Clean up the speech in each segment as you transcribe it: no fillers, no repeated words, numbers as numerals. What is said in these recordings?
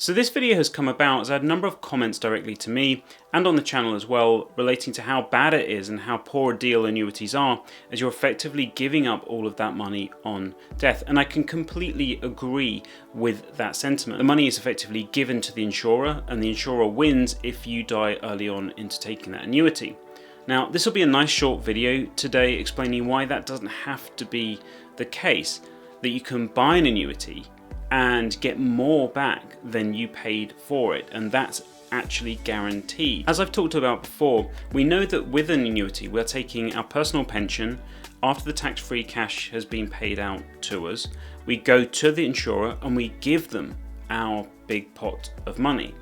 So this video has come about as I had a number of comments directly to me and on the channel as well relating to how bad it is and how poor a deal annuities are, as you're effectively giving up all of that money on death. And I can completely agree with that sentiment. The money is effectively given to the insurer, and the insurer wins if you die early on into taking that annuity. Now, this will be a nice short video today explaining why that doesn't have to be the case, that you can buy an annuity and get more back than you paid for it, and that's actually guaranteed. As I've talked about before, we know that with an annuity we're taking our personal pension after the tax-free cash has been paid out to us. We go to the insurer and we give them our big pot of money,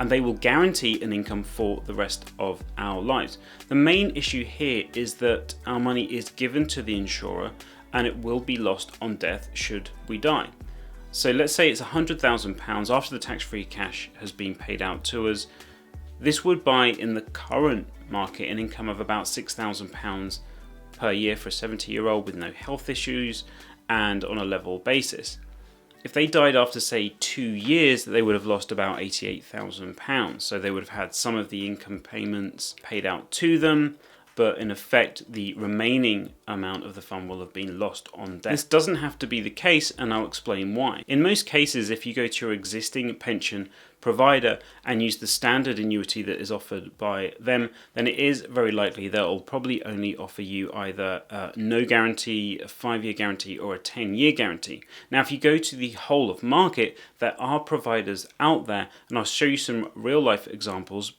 and they will guarantee an income for the rest of our lives. The main issue here is that our money is given to the insurer and it will be lost on death should we die. So let's say it's £100,000 after the tax-free cash has been paid out to us. This would buy in the current market an income of about £6,000 per year for a 70-year-old with no health issues and on a level basis. If they died after, say, 2 years, they would have lost about £88,000. So they would have had some of the income payments paid out to them, but in effect the remaining amount of the fund will have been lost on death. This doesn't have to be the case, and I'll explain why. In most cases, if you go to your existing pension provider and use the standard annuity that is offered by them, then it is very likely they'll probably only offer you either no guarantee, a 5-year guarantee, or a 10-year guarantee. Now, if you go to the whole of market, there are providers out there, and I'll show you some real life examples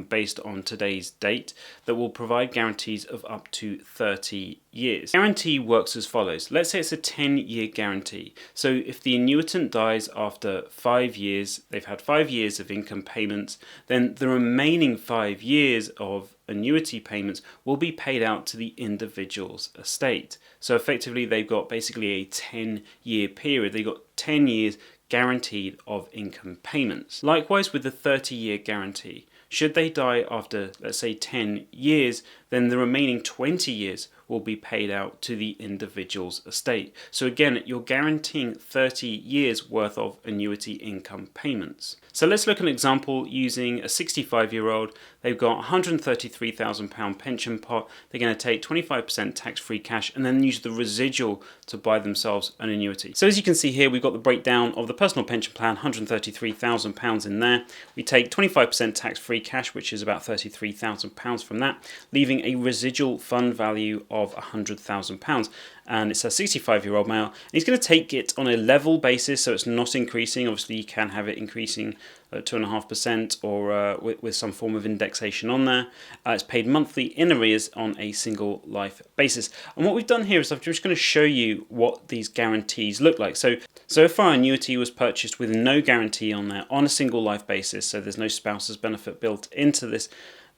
based on today's date, that will provide guarantees of up to 30 years. Guarantee works as follows. Let's say it's a 10-year guarantee. So if the annuitant dies after 5 years, they've had 5 years of income payments, then the remaining 5 years of annuity payments will be paid out to the individual's estate. So effectively they've got basically a 10-year period. They've got 10 years guaranteed of income payments. Likewise with the 30-year guarantee. Should they die after, let's say, 10 years, then the remaining 20 years will be paid out to the individual's estate. So again, you're guaranteeing 30 years worth of annuity income payments. So let's look at an example using a 65-year-old. They've got £133,000 pension pot. They're going to take 25% tax-free cash and then use the residual to buy themselves an annuity. So as you can see here, we've got the breakdown of the personal pension plan, £133,000 in there. We take 25% tax-free cash, which is about £33,000 from that, leaving a residual fund value of £100,000. And it's a 65-year-old male. And he's going to take it on a level basis, so it's not increasing. Obviously, you can have it increasing 2.5% or with some form of indexation on there. It's paid monthly in arrears on a single life basis. And what we've done here is I'm just going to show you what these guarantees look like. So if our annuity was purchased with no guarantee on there on a single life basis, so there's no spouse's benefit built into this,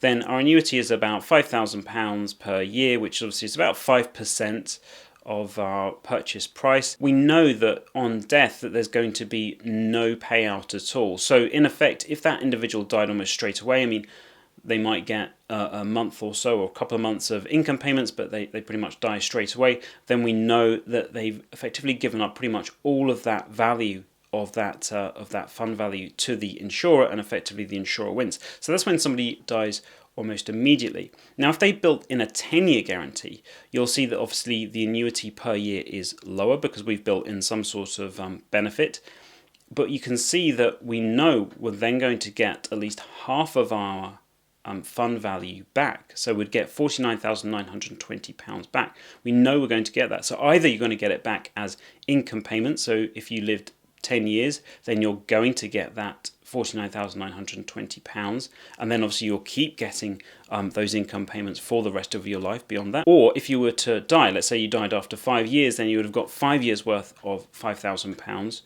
then our annuity is about £5,000 per year, which obviously is about 5% of our purchase price. We know that on death that there's going to be no payout at all. So in effect, if that individual died almost straight away, I mean, they might get a month or so or a couple of months of income payments, but they pretty much die straight away, then we know that they've effectively given up pretty much all of that value of that fund value to the insurer, and effectively the insurer wins. So that's when somebody dies almost immediately. Now, if they built in a 10-year guarantee, you'll see that obviously the annuity per year is lower because we've built in some sort of benefit. But you can see that we know we're then going to get at least half of our fund value back. So we'd get £49,920 back. We know we're going to get that. So either you're going to get it back as income payments. So if you lived 10 years, then you're going to get that £49,920, and then obviously you'll keep getting those income payments for the rest of your life beyond that. Or if you were to die, let's say you died after 5 years, then you would have got 5 years worth of £5,000,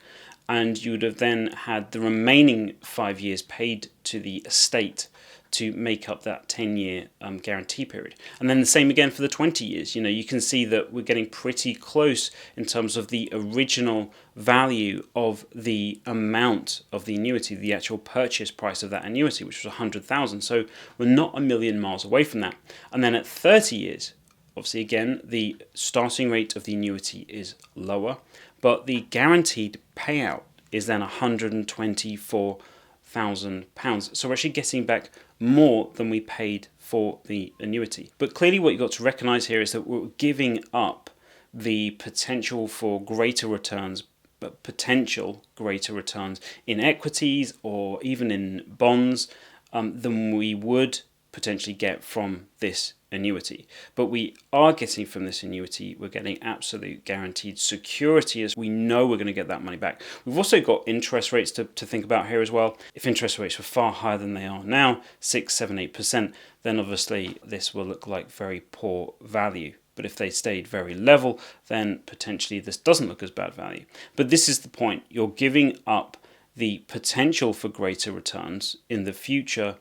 and you would have then had the remaining 5 years paid to the estate to make up that 10-year guarantee period. And then the same again for the 20 years. You know, you can see that we're getting pretty close in terms of the original value of the amount of the annuity, the actual purchase price of that annuity, which was £100,000. So we're not a million miles away from that. And then at 30 years, obviously again, the starting rate of the annuity is lower, but the guaranteed payout is then £124,000. So we're actually getting back more than we paid for the annuity. But clearly what you've got to recognise here is that we're giving up the potential for greater returns, but potential greater returns in equities or even in bonds than we would potentially get from this annuity. But we are getting from this annuity, we're getting absolute guaranteed security, as we know we're going to get that money back. We've also got interest rates to think about here as well. If interest rates were far higher than they are now, 6, 7, 8%, then obviously this will look like very poor value. But if they stayed very level, then potentially this doesn't look as bad value. But this is the point. You're giving up the potential for greater returns in the future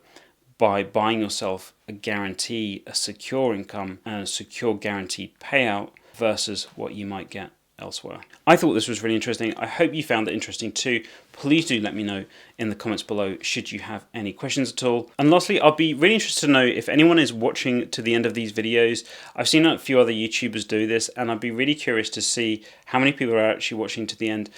by buying yourself a guarantee, a secure income, and a secure guaranteed payout versus what you might get elsewhere. I thought this was really interesting. I hope you found it interesting too. Please do let me know in the comments below should you have any questions at all. And lastly, I'll be really interested to know if anyone is watching to the end of these videos. I've seen a few other YouTubers do this, and I'd be really curious to see how many people are actually watching to the end.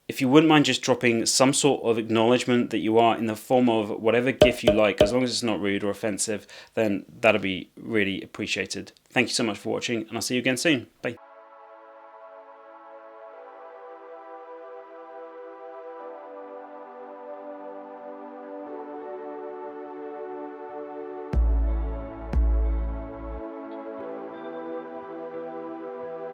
If you wouldn't mind just dropping some sort of acknowledgement that you are in the form of whatever GIF you like, as long as it's not rude or offensive, then that'll be really appreciated. Thank you so much for watching, and I'll see you again soon. Bye.